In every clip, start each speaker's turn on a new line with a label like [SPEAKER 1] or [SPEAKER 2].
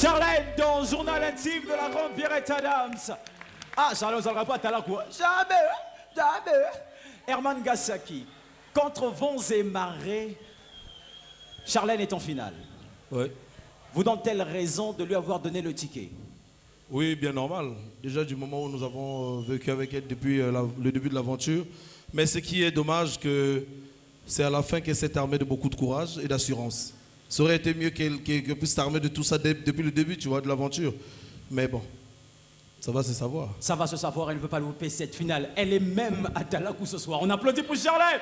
[SPEAKER 1] Charlène dans Journal intime de la grande Pierrette Adams. Ah, Charlène, on s'en pas à la quoi? Jamais, jamais. Herman Gassaki, contre vents et marées, Charlène est en finale.
[SPEAKER 2] Oui.
[SPEAKER 1] Vous donne-t-elle raison de lui avoir donné le ticket?
[SPEAKER 2] Oui, bien normal. Déjà du moment où nous avons vécu avec elle depuis le début de l'aventure. Mais ce qui est dommage, c'est à la fin qu'elle s'est armée de beaucoup de courage et d'assurance. Ça aurait été mieux qu'elle puisse s'armer de tout ça depuis le début, tu vois, de l'aventure. Mais bon, ça va se savoir. Ça va se savoir, elle ne veut pas louper cette finale. Elle est même à Dalakou ce soir. On applaudit pour Charlène.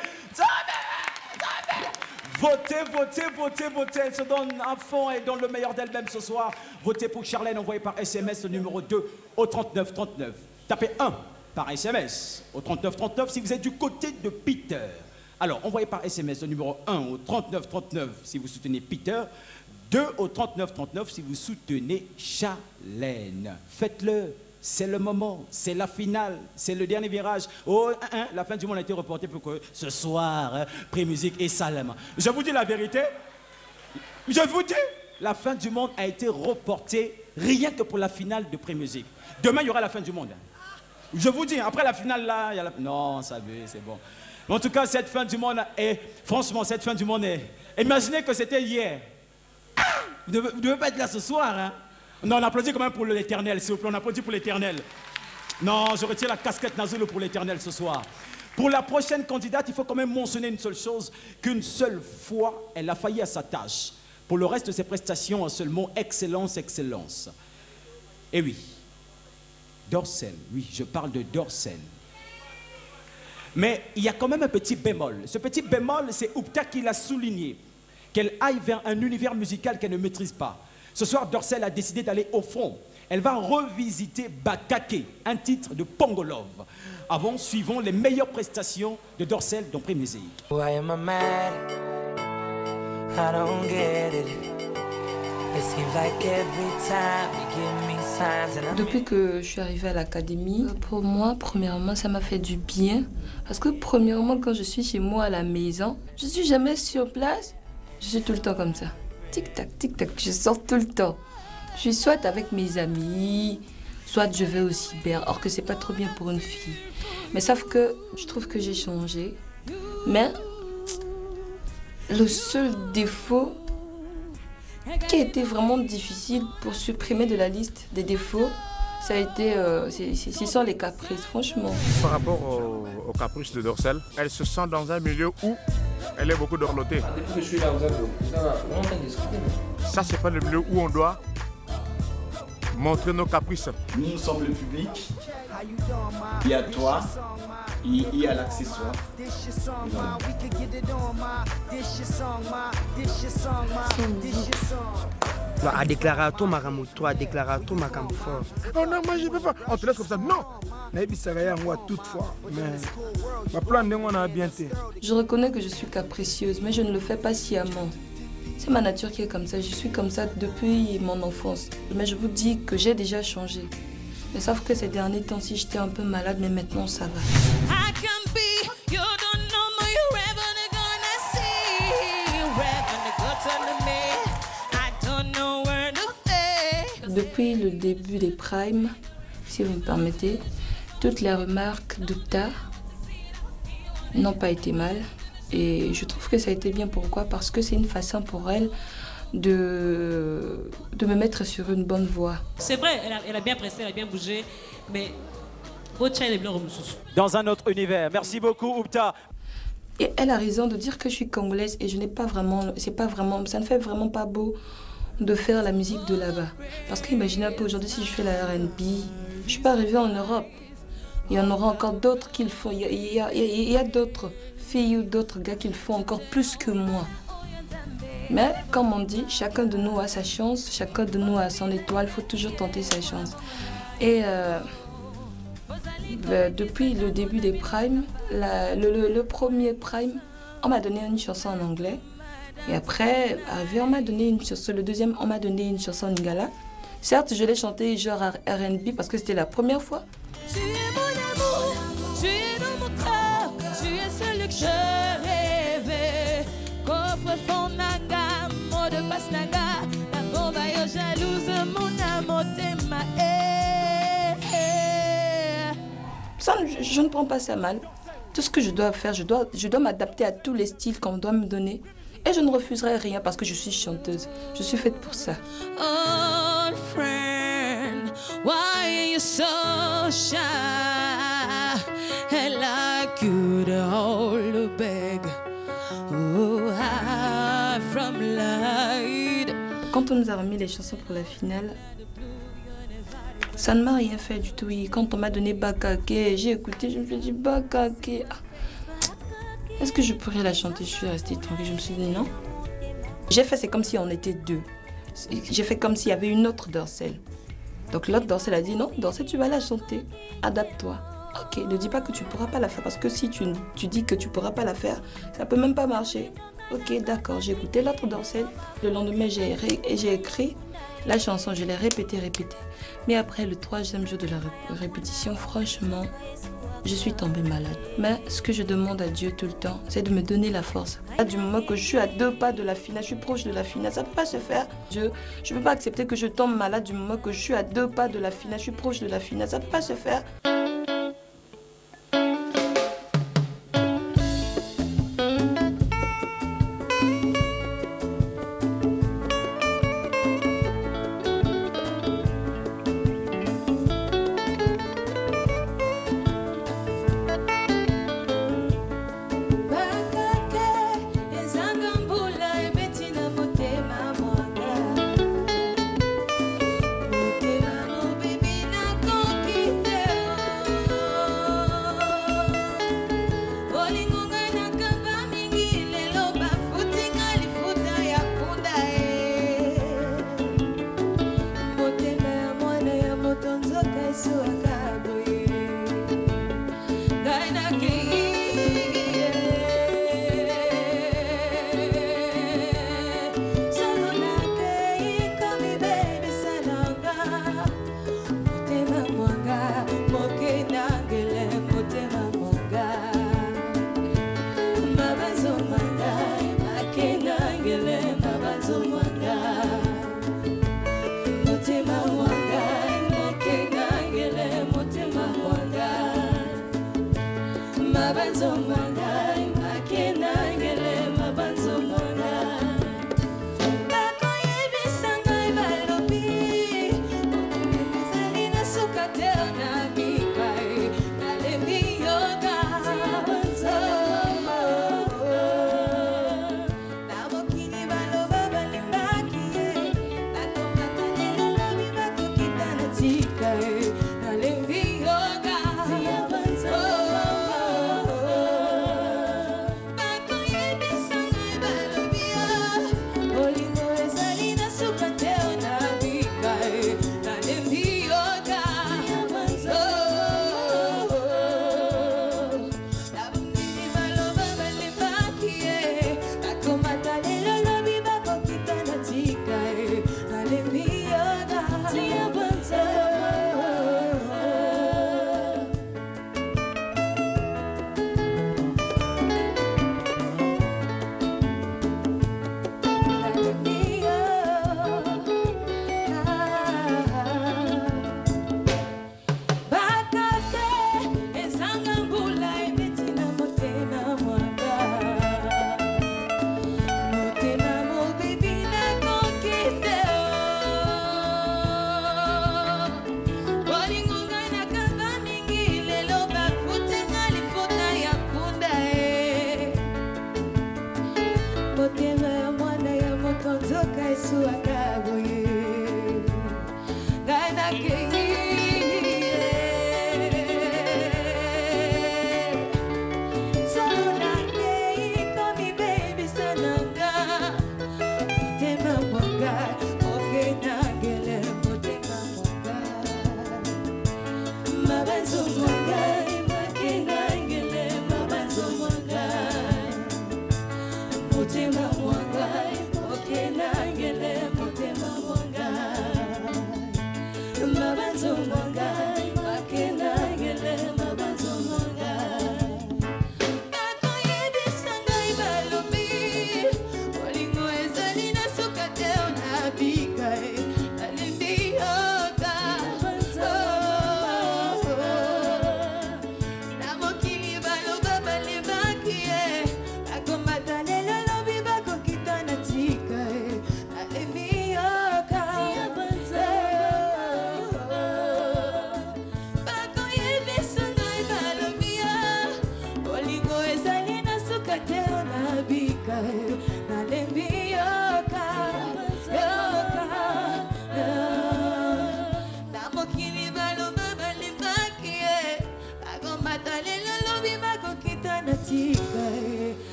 [SPEAKER 1] Votez, votez, votez, votez. Elle se donne à fond et donne le meilleur d'elle-même ce soir. Votez pour Charlène, envoyé par SMS le numéro 2 au 39 39. Tapez 1 par SMS au 3939 si vous êtes du côté de Peter. Alors, envoyez par SMS le numéro 1 au 3939 si vous soutenez Peter, 2 au 3939 si vous soutenez Charlène. Faites-le, c'est le moment, c'est la finale, c'est le dernier virage. Oh, la fin du monde a été reportée pour que ce soir, Pré-Musique et Salem. Je vous dis la vérité, je vous dis, la fin du monde a été reportée rien que pour la finale de Pré-Musique. Demain, il y aura la fin du monde. Je vous dis, après la finale, là, il y a la... Non, ça veut, c'est bon. Mais en tout cas, cette fin du monde est... Franchement, cette fin du monde est... Imaginez que c'était hier. Vous ne devez pas être là ce soir, hein? Non, on applaudit quand même pour l'Éternel, s'il vous plaît. On applaudit pour l'Éternel. Non, je retire la casquette Nazolo pour l'Éternel ce soir. Pour la prochaine candidate, il faut quand même mentionner une seule chose, qu'une seule fois, elle a failli à sa tâche. Pour le reste de ses prestations, un seul mot, excellence, excellence. Et oui, Dorcel, oui, je parle de Dorcel. Mais il y a quand même un petit bémol. Ce petit bémol, c'est Oupta qui l'a souligné. Qu'elle aille vers un univers musical qu'elle ne maîtrise pas. Ce soir, Dorcel a décidé d'aller au fond. Elle va revisiter Bakake, un titre de Pongolov. Avant, suivons les meilleures prestations de Dorcel dans Pré-Musique.
[SPEAKER 3] Why am I mad? I don't get it. It seems like every time you give me signs and
[SPEAKER 4] Depuis que je suis arrivée à l'académie, pour moi, premièrement, ça m'a fait du bien. Parce que premièrement, quand je suis chez moi à la maison, je suis jamais sur place. Je suis tout le temps comme ça. Tic-tac, je sors tout le temps. Je suis soit avec mes amis, soit je vais au cyber, or que c'est pas trop bien pour une fille. Mais sauf que je trouve que j'ai changé. Mais le seul défaut qui a été vraiment difficile pour supprimer de la liste des défauts, ça a été, ce sont les caprices, franchement.
[SPEAKER 5] Par rapport aux caprices de Dorcel, elle se sent dans un milieu où elle est beaucoup dorlotée.
[SPEAKER 6] Depuis que je suis là, vous avez discuté.
[SPEAKER 5] Ça, c'est pas le milieu où on doit montrer nos caprices.
[SPEAKER 7] Nous sommes le public. Il y a toi, il y a l'accessoire.
[SPEAKER 6] Toi, à déclarer à toi, Maramou, toi, à déclarer à toi, Makamou fort.
[SPEAKER 5] Oh non, moi je ne peux pas. On te laisse comme ça. Non!
[SPEAKER 4] Je reconnais que je suis capricieuse, mais je ne le fais pas sciemment. C'est ma nature qui est comme ça. Je suis comme ça depuis mon enfance. Mais je vous dis que j'ai déjà changé. Mais sauf que ces derniers temps-ci, j'étais un peu malade, mais maintenant ça va. Depuis le début des primes, si vous me permettez, toutes les remarques d'Oupta n'ont pas été mal. Et je trouve que ça a été bien. Pourquoi? Parce que c'est une façon pour elle de me mettre sur une bonne voie.
[SPEAKER 8] C'est vrai, elle a bien pressé, elle a bien bougé, mais
[SPEAKER 1] dans un autre univers. Merci beaucoup, Oupta.
[SPEAKER 4] Et elle a raison de dire que je suis congolaise et je n'ai pas vraiment, ça ne fait vraiment pas beau de faire la musique de là-bas. Parce qu'imaginez un peu aujourd'hui si je fais la R&B, je ne suis pas arrivée en Europe. Il y en aura encore d'autres qui le font. Il y a d'autres filles ou d'autres gars qui le font encore plus que moi. Mais comme on dit, chacun de nous a sa chance, chacun de nous a son étoile, il faut toujours tenter sa chance. Et depuis le début des primes, le premier prime, on m'a donné une chanson en anglais. Et après, on m'a donné une chanson, le deuxième, on m'a donné une chanson en lingala. Certes, je l'ai chanté genre R&B parce que c'était la première fois.
[SPEAKER 9] Tu es mon amour, tu es dans mon cœur, tu es celui que je rêvais. Coffre fond naga, mot de passe naga, la bombe yo jalouse, mon amour t'aima.
[SPEAKER 4] Ça, je ne prends pas ça mal. Tout ce que je dois faire, je dois m'adapter à tous les styles qu'on doit me donner. Et je ne refuserai rien parce que je suis chanteuse. Je suis faite pour ça.
[SPEAKER 9] Old friend, why are you so shy? And like you to hold a bag. Oh, high from light.
[SPEAKER 4] Quand on nous a remis les chansons pour la finale, ça ne m'a rien fait du tout. Quand on m'a donné Bakake, j'ai écouté, je me suis dit Bakake. Est-ce que je pourrais la chanter? Je suis restée tranquille, je me suis dit non. J'ai fait, c'est comme si on était deux. J'ai fait comme s'il y avait une autre Dorcel. Donc l'autre Dorcel a dit non, Dorcel, tu vas la chanter, adapte-toi. Ok, ne dis pas que tu ne pourras pas la faire parce que si tu dis que tu ne pourras pas la faire, ça ne peut même pas marcher. Ok, d'accord, j'ai écouté l'autre Dorcel. Le lendemain, j'ai écrit la chanson, je l'ai répétée. Mais après le 3e jour de la répétition, franchement, je suis tombée malade. Mais ce que je demande à Dieu tout le temps, c'est de me donner la force. Du moment que je suis à 2 pas de la finale, je suis proche de la finale, ça ne peut pas se faire. Dieu, je ne peux pas accepter que je tombe malade du moment que je suis à 2 pas de la finale, je suis proche de la finale, ça ne peut pas se faire.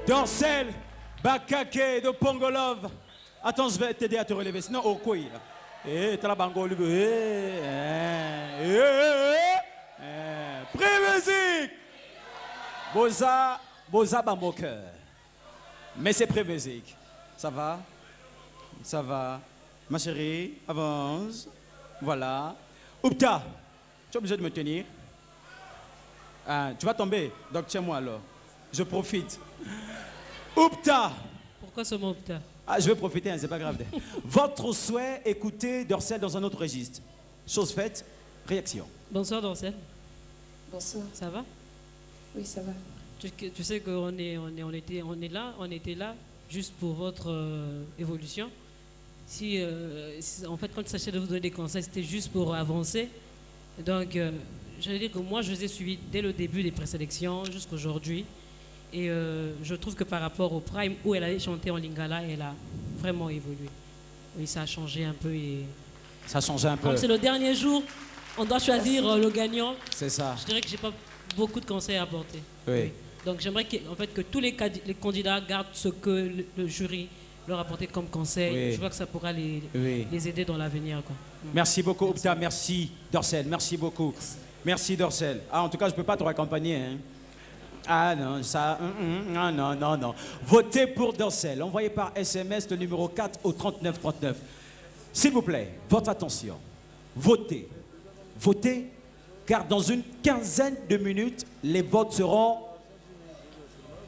[SPEAKER 1] Dorsel, Bakake de Pongolov. Attends, je vais t'aider à te relever, sinon au quoi? T'as la bango, Prémusique. Boza Bamboker. Mais c'est Prémusique. Ça va? Ça va. Ma chérie, avance. Voilà. Oupta, tu es obligé de me tenir. Tu vas tomber, donc tiens-moi alors. Je profite. Oupta.
[SPEAKER 8] Pourquoi ce mot Oupta?
[SPEAKER 1] Je vais profiter, hein, c'est pas grave. Votre souhait, écoutez Dorsel dans un autre registre. Chose faite, réaction.
[SPEAKER 8] Bonsoir Dorsel.
[SPEAKER 4] Bonsoir.
[SPEAKER 8] Ça va?
[SPEAKER 4] Oui, ça va.
[SPEAKER 8] Tu sais qu'on on était là juste pour votre évolution. Si, en fait, quand il s'agissait de vous donner des conseils, c'était juste pour avancer. Donc, je veux dire que moi, je vous ai suivi dès le début des présélections jusqu'à aujourd'hui. Et je trouve que par rapport au Prime, où elle allait chanter en Lingala, elle a vraiment évolué. Oui, ça a changé un peu. Et...
[SPEAKER 1] Ça a changé un peu.
[SPEAKER 8] Comme c'est le dernier jour, on doit choisir le gagnant.
[SPEAKER 1] C'est ça.
[SPEAKER 8] Je dirais que je n'ai pas beaucoup de conseils à apporter.
[SPEAKER 1] Oui.
[SPEAKER 8] Donc, j'aimerais que tous les candidats gardent ce que le jury leur apporter comme conseil.
[SPEAKER 1] Oui.
[SPEAKER 8] Je vois que ça pourra les aider dans l'avenir.
[SPEAKER 1] Merci beaucoup, Oupta. Merci, Dorsel. Merci beaucoup. Merci, Dorsel. En tout cas, je ne peux pas te raccompagner. Hein. Ah non, ça... non. Votez pour Dorsel. Envoyez par SMS le numéro 4 au 3939. S'il vous plaît, votre attention. Votez. Votez, car dans une quinzaine de minutes, les votes seront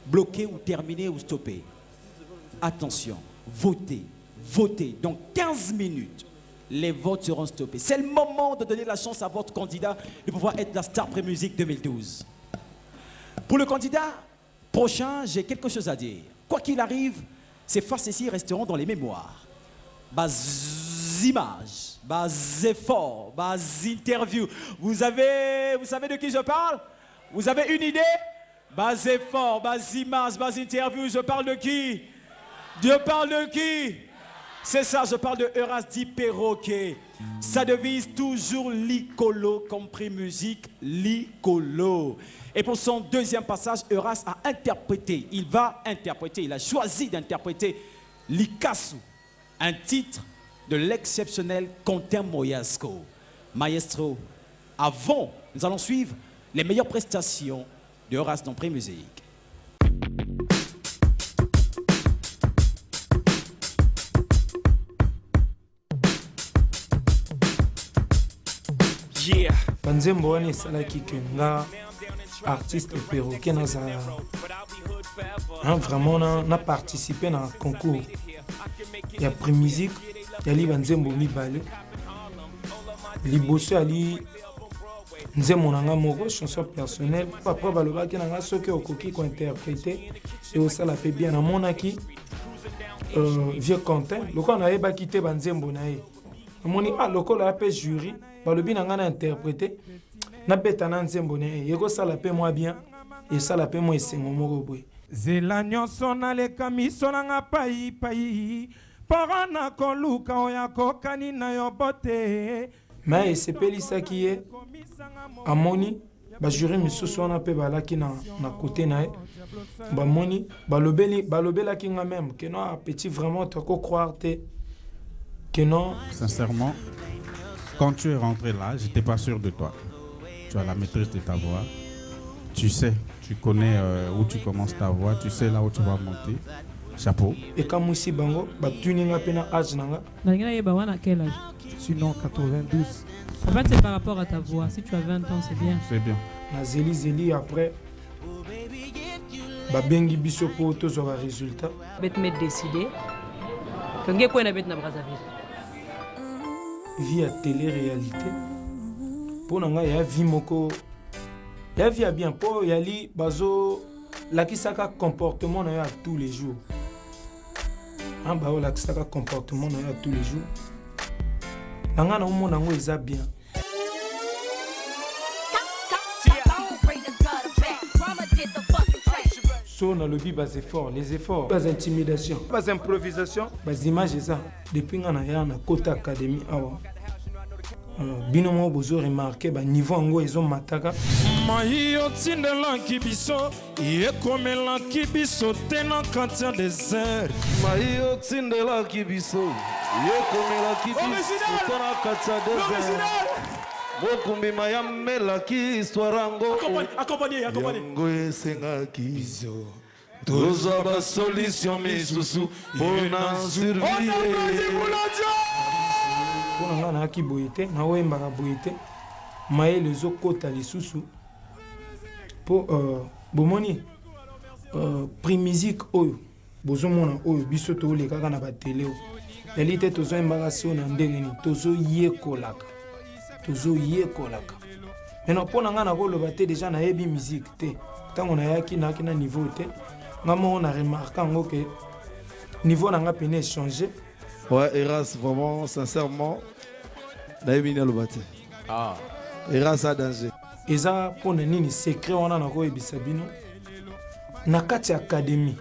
[SPEAKER 1] bloqués ou terminés ou stoppés. Attention, votez, votez. Dans 15 minutes, les votes seront stoppés. C'est le moment de donner la chance à votre candidat de pouvoir être la star Prémusique 2012. Pour le candidat prochain, j'ai quelque chose à dire. Quoi qu'il arrive, ces faces ici resteront dans les mémoires. Bas images, bas efforts, bas interviews. Vous savez de qui je parle? Vous avez une idée? Bas efforts, bas images, bas interviews. Je parle de qui? Je parle de qui? C'est ça, je parle de Euras Di Perroquet. Ça devise toujours l'icolo, compris musique, l'icolo. Et pour son deuxième passage, Euras a interprété, il a choisi d'interpréter Likasu, un titre de l'exceptionnel Quentin Moyasco. Maestro, avant, nous allons suivre les meilleures prestations de Euras dans Prémusique.
[SPEAKER 10] Yeah. Banzembo wana esalaki ke nga artiste perroquet nazala vraiment na participer na concours ya Prémusique yali banzembo mibale liboso yali nzembo na nga moko chanson personnelle après balobaki na nga soki okoki kointerpréter et osala mpe bien namonaki vieux Quentin lokola nayebaki te banzembo na ye namoni lokola ape jury balobi na nga na interpréter nabeta na nzembo na ye ekosala mpe mwa bien esala mpe mwa esengo moko boye zela nyonso naleka miso na nga pai mpora na koluka oyo akokani na yo bote me esepelisaki ye amoni bajury misusu wana mpe balaki na kote na ye bamoni balobelaki nga même que non petit vraiment toko croire te que non.
[SPEAKER 11] Sincèrement, quand tu es rentré là, j'étais pas sûr de toi. Tu as la maîtrise de ta voix. Tu sais, tu connais où tu commences ta voix, tu sais là où tu vas monter. Chapeau.
[SPEAKER 10] Et quand Moussi Bango, tu n'as pas l'âge.
[SPEAKER 8] Quel âge?
[SPEAKER 10] Sinon 92.
[SPEAKER 8] En fait, c'est par rapport à ta voix. Si tu as 20 ans, c'est bien.
[SPEAKER 11] C'est bien.
[SPEAKER 10] Na Zéli après. Babengi biso po tozo ba résultat.
[SPEAKER 8] Bet me décider. Kange ko na bet na Brazzaville.
[SPEAKER 10] Vie à télé-réalité. Pour nga ya vie moko. Ya vie bien po yali bazo la kisaka comportement na ya tous les jours. Ba la kisaka comportement na ya tous les jours. Nga na omona ngo eza bien. So na lobby bas efforts, les efforts, pas intimidation, pas improvisation, bas images et ça. Depuis nga na ya na Kota Academy awa. Binomo bozo remarqué ba niveau ngo ezo mataka. Maï otindelaki biso yekomelaki biso te na kati ya désert.
[SPEAKER 2] Maï otindelaki biso yekomelaki biso te na kati ya désert. Mokumbi mayamelaki histoire yango yango esengaki tozwa basolution misusu mpona survie.
[SPEAKER 10] Mpona nga nayaki boye te naoyembaka boye te mayele ezokota lisusu mpo bomoni prix musique oyo bozomona oyo biso toolekaka na batele oyo yali te tozoyembaka so na ndenge nini tozoyekolaka mena mpona nga nakoloba te deja nayebi musique te ntango nayaki na niveau te nga moko na remarque yango ke niveau na nga pene échanger.
[SPEAKER 2] Ouais, Eras, vraiment, sincèrement, nayebi ni aloba te. Eras a danger.
[SPEAKER 10] Eza mpona nini secret wana nakoyebisa bino na kati ya académie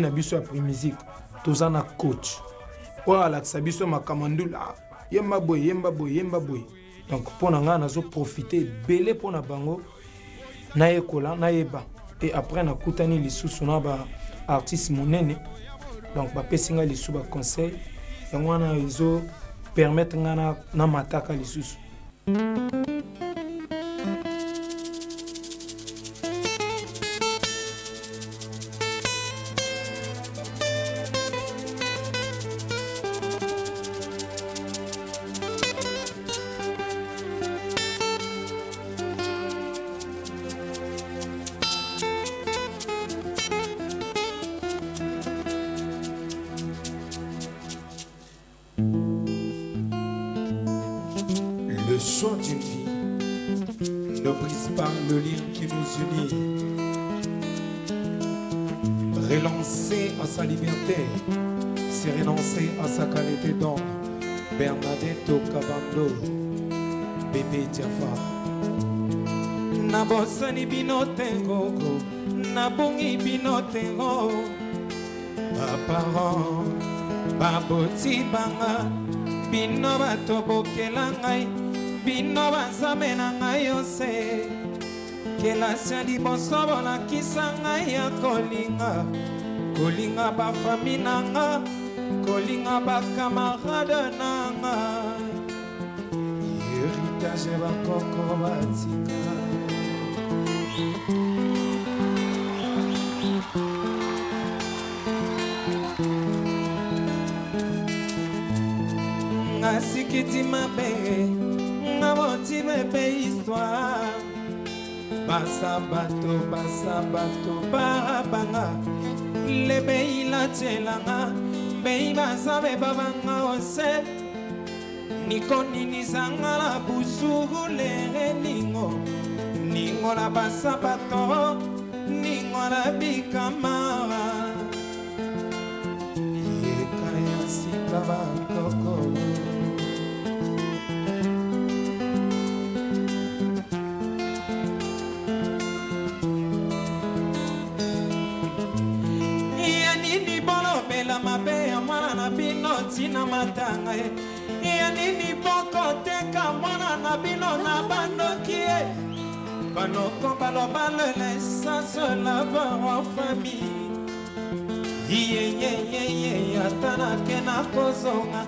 [SPEAKER 10] na biso ya prix musique toza na coach oyo alakisa biso makamandula yemba boye donc mpona ngai nazoprofite ebele mpona bango nayekola nayeba et après nakutani lisusu na baartiste monene donc bapesi ngai lisusu baconseil yango wana ezopermettre ngai na mataka lisusu.
[SPEAKER 12] Le choix d'une vie ne brise pas le lien qui nous unit. Relancer à sa liberté, c'est renoncer à sa qualité d'homme. Bernadetto Cabando, bébé Jaffa.
[SPEAKER 10] Nabosani binotengo, nabongi binotengo. Baparent, baboti banga, bino batobokela ngai. Bino bazame na ngai yose kelasi ya liboso bolakisa ngai ya kolinga bafami na nga kolinga bakamarade na nga héritage bakoko batika nga sikiti mabe Moti bébé histoire basabato barabanga lebe ila chelanga bei basabe babanga ose niko nini sanga la busuhu le ningo la basabato ningo la bikamara yekaya sikabakoko. Tina matanga ya nini boko teka mwana na bino na bandoki banoko baloba l'essence laveur en famille ye atana kena kozonga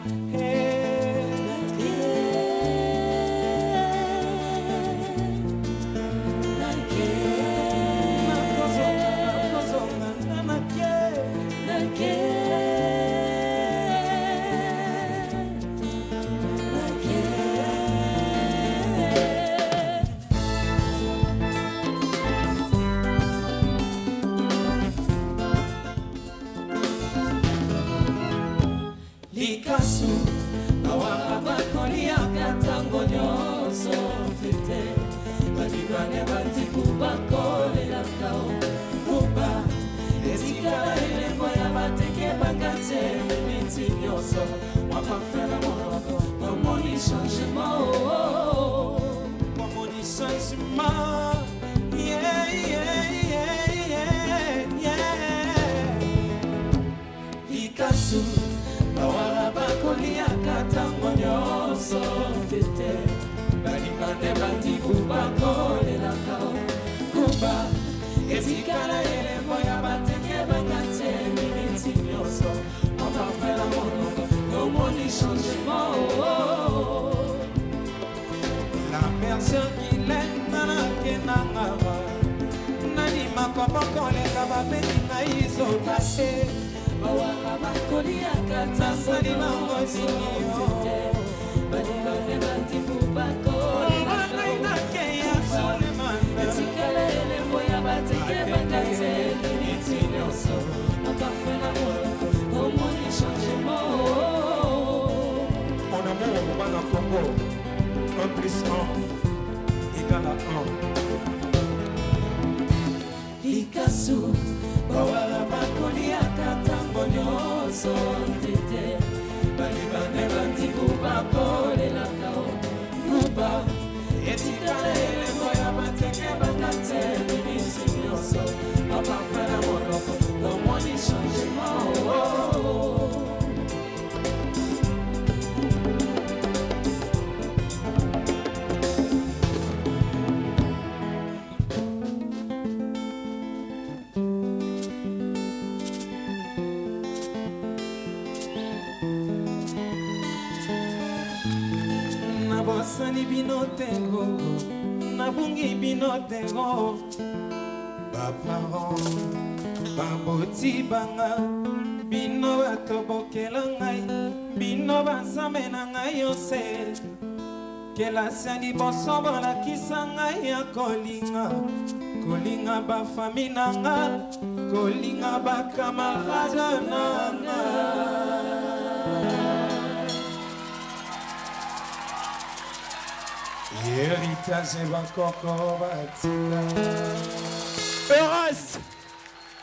[SPEAKER 12] bande bandi buba kolelaka kuba etikala elembo ya bateke bakate miniti nyonso on va faire la monoko omoni changement la personne qui l'aime nanakenangaba nani makomokoleka babeninga izokase bawaka bakoliaka tasali bango sinio badibane batibu bakolinakeya solemanda etikala elembo ya bateke bakate miniti nyonso apafela monoko omoni changement mon amour bana Congo 1 plus 1 égale à 1 Likasu bawala bakoliaka tango nyonso tete balibane bandiku bakolelaka kuba etikala elembo ya bateke bakate miniti nyonso apafela monoko omoni changement Nabosani bino tengo, nabungi bino tengo. Baparents, baboti banga, bino batobokela ngai, bino basame na ngai yose. Kelasi liboso bolakisa ngai ya kolinga, kolinga bafami na nga, kolinga bakamarade na nga.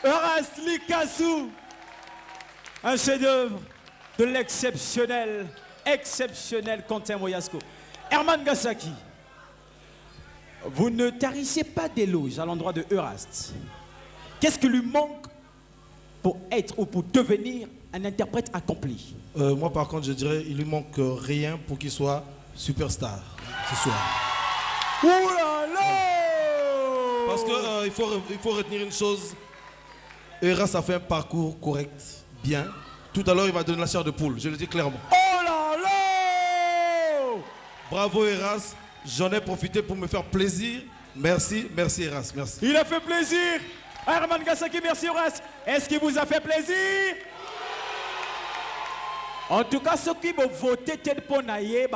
[SPEAKER 1] Euraste Likasu, un chef-d'œuvre de l'exceptionnel, exceptionnel Quentin Moyasco. Herman Gassaki, vous ne tarissez pas d'éloges à l'endroit de Euraste. Qu'est-ce qui lui manque pour être ou pour devenir un interprète accompli?
[SPEAKER 2] Moi, par contre, je dirais il lui manque rien pour qu'il soit superstar ce soir.
[SPEAKER 1] Ouh là là!
[SPEAKER 2] Parce que il faut retenir une chose. Euraste a fait un parcours correct, bien. Tout à l'heure, il va donner la chair de poule, je le dis clairement.
[SPEAKER 1] Oh là là!
[SPEAKER 2] Bravo Euraste, j'en ai profité pour me faire plaisir. Merci, merci Euraste, merci.
[SPEAKER 1] Il a fait plaisir. Herman Gassaki, merci Euraste. Est-ce qu'il vous a fait plaisir? En tout cas, ceux qui vont voter pour Naye,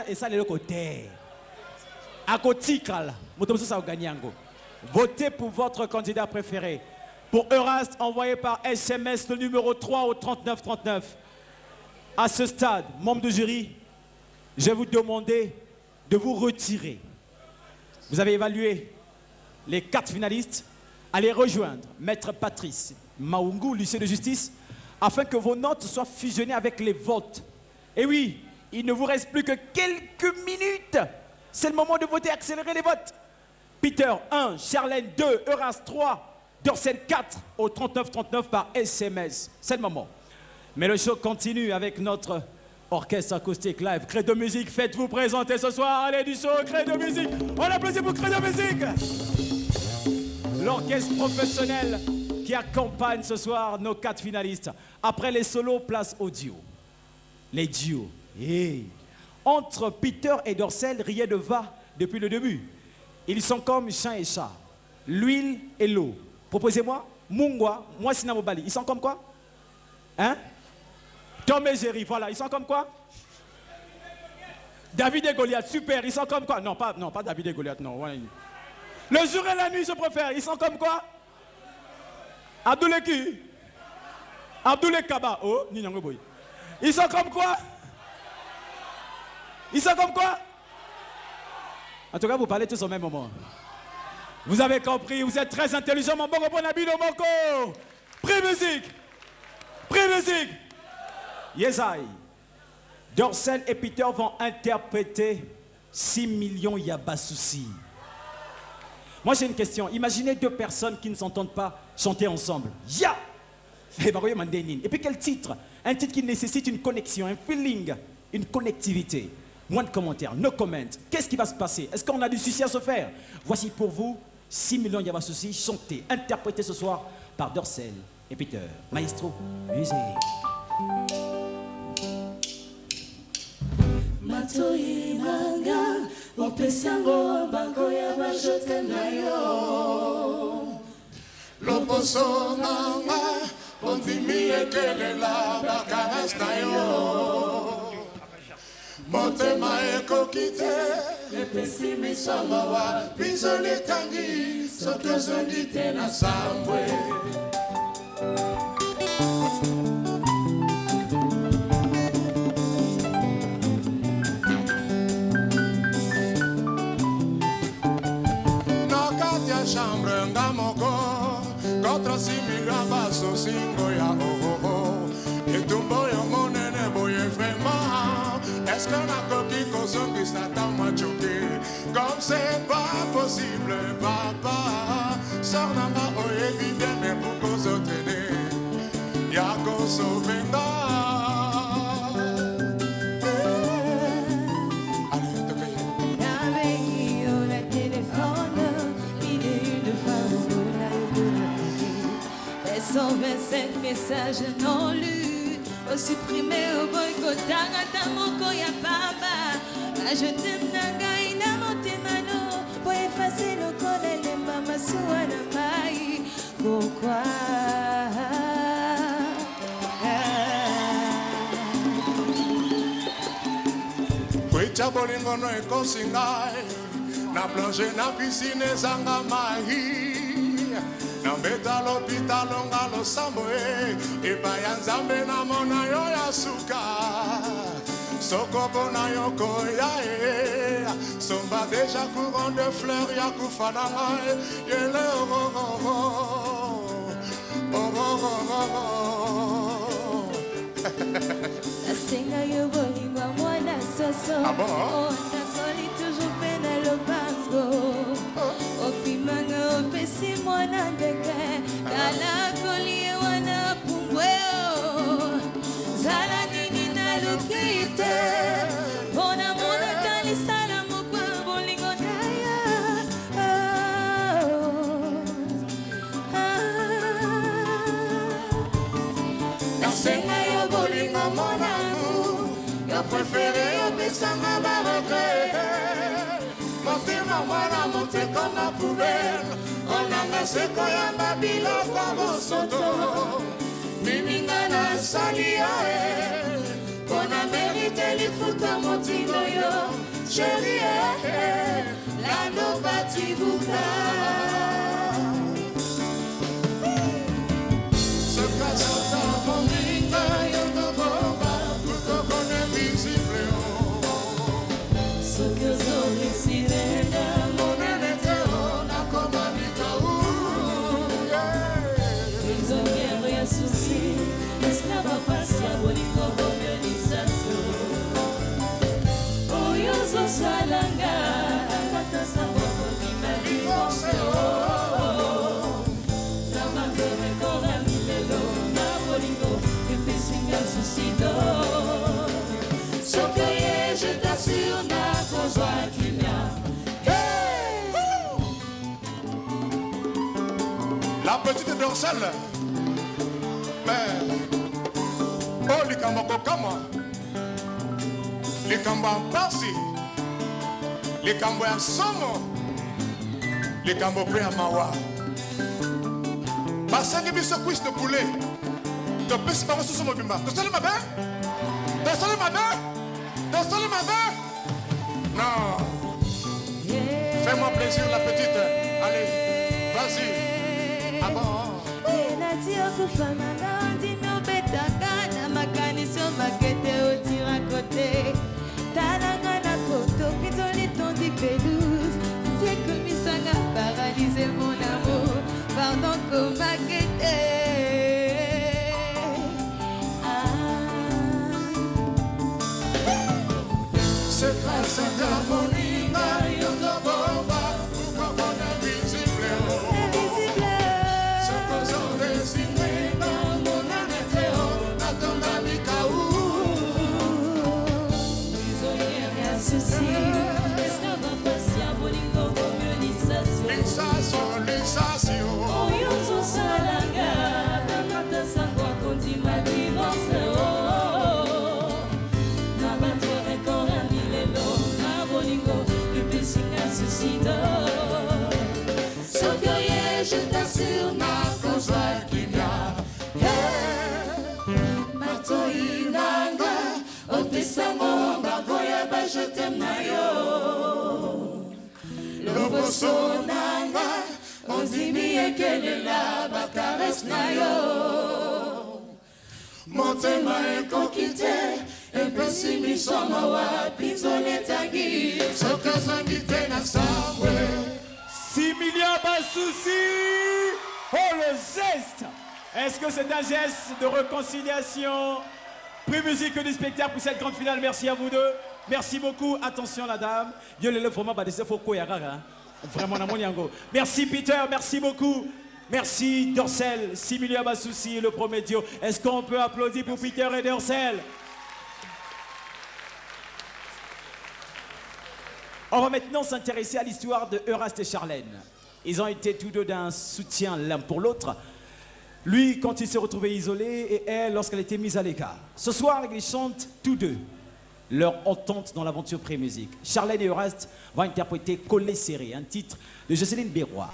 [SPEAKER 1] et ça, le côté. À côté, votez pour votre candidat préféré. Pour Euraste, envoyé par SMS le numéro 3 au 3939. À ce stade, membre du jury, je vais vous demander de vous retirer. Vous avez évalué les 4 finalistes. Allez rejoindre Maître Patrice Maungu, lycée de justice, afin que vos notes soient fusionnées avec les votes. Et oui, il ne vous reste plus que quelques minutes. C'est le moment de voter, accélérer les votes. Peter 1, Charlène 2, Euraste 3, Dorsen 4 au 3939 par SMS. C'est le moment. Mais le show continue avec notre orchestre acoustique live. Credo Musique, faites-vous présenter ce soir. Allez du show, Credo Musique. On applaudit pour Credo Musique. L'orchestre professionnel qui accompagne ce soir nos 4 finalistes. Après les solos, place au duo. Les duos. Hey. Entre Peter et Dorcel, rien ne va depuis le début. Ils sont comme chien et chat. L'huile et l'eau. Proposez-moi, Mungwa, moi Sinamobali. Ils sont comme quoi? Hein? Tom et Jerry, voilà. Ils sont comme quoi? David et Goliath, super. Ils sont comme quoi? Non, pas David et Goliath, non. Ouais. Le jour et la nuit, je préfère. Ils sont comme quoi? Abdoulaye qui? Abdoulaye Kaba. Oh, Ninyango Boy. Ils sont comme quoi? Ils sont comme quoi? En tout cas, vous parlez tous au même moment. Vous avez compris, vous êtes très intelligent, mon bon Bonabino Moko. Prix musique. Prix musique. Yesai. Dorcel et Peter vont interpréter 6 millions Yabassoussi. Moi j'ai une question. Imaginez 2 personnes qui ne s'entendent pas chanter ensemble. Ya! Et puis quel titre? Un titre qui nécessite une connexion, un feeling, une connectivité. Moins de commentaires, no comment. Qu'est-ce qui va se passer? Est-ce qu'on a du succès à se faire? Voici pour vous 6 millions Yava Souci, chanté, interprété ce soir par Dorsel et Peter. Maestro, musique.
[SPEAKER 12] Matoi manga, opesango bango ya bajote na yo. Loposo nanga, ondimi ekelela bakaras na yo. Motema ekokite, epesi misomawa, biso letangi, soki ozongi te na sambwe. Chambre ngamoko contre 6 millions basso singo ya et tumbo yo monene boye vraiment est-ce qu'on a coquille kozongi satan m'a choqué comme c'est pas possible papa sors nanga oye bien mais pour kozo tene ya kozo venga.
[SPEAKER 9] Les 125 messages non lus, au supprimé, au boycott, à moko ya baba. Je t'aime nanga ina motemano, pour effacer le col les mamas suana mai. Pourquoi?
[SPEAKER 12] Kwecha bolingo no ekosingai, na plonge na piscine zanga mai. Nambeta l'hôpital ngalo samboe e baya nzambe na mona yo ya suka soko bona yo koya e somba déjà courant de fleurs ya kufana ngai yele
[SPEAKER 9] Nasenga yo bolingo mwana soso.
[SPEAKER 12] Ah bon?
[SPEAKER 9] Oh, nakoli toujours pena lo bango. Opimanga opesi mwana ndeke. Kala koli wana pumbweo. Zala nini na lukite. Bona mwana kali sala mokwa bolingo naya.
[SPEAKER 12] Nasenga yo bolingo monamu yo préféré yo besanga baregre motema mwana mote koma poubelle onanga seko yamba biloko bosoto mininga na sali yo mpona merite lifuta motindo yo sheri lando batibuka. La petite Dorsel, mais oh likambo kokama, likambo mpasi, likambo ya somo, likambo pe ya mawa. Basangi biso cuisse de poulet, de pesi bango susu mobimba. Tosali mabe? Tosali mabe? Tosali mabe? Non. Fais-moi plaisir la petite. Allez, vas-y.
[SPEAKER 9] Kufamanga ndino betaka na makaniso makete otira kote talanga na koto pitoli tondi pelouse c'est comme ça n'a paralysé mon amour pardon comme makete
[SPEAKER 12] c'est grâce à ta moninga yo toboba ukakona visible je t'assure, ma cause qu'il y a. Mato inanga, otesango, bagoya ba je t'aime na yo. Loboso nanga, ozimi ekelela, bakares na yo. Motema ekokite, epesimi somo wa pizole tagi, sokazangite na sawe.
[SPEAKER 1] Similia Bassoussi. Oh, le geste. Est-ce que c'est un geste de réconciliation? Prix musique du spectacle pour cette grande finale. Merci à vous deux. Merci beaucoup. Attention, la dame. Vraiment, merci Peter, merci beaucoup. Merci Dorsel, Similia Bassoussi, le Prométheo. Est-ce qu'on peut applaudir pour Peter et Dorsel? On va maintenant s'intéresser à l'histoire de Eraste et Charlène. Ils ont été tous deux d'un soutien l'un pour l'autre. Lui, quand il s'est retrouvé isolé, et elle, lorsqu'elle était mise à l'écart. Ce soir, ils chantent tous deux leur entente dans l'aventure pré-musique. Charlène et Eraste vont interpréter Collé Serré, un titre de Jocelyne Bérois.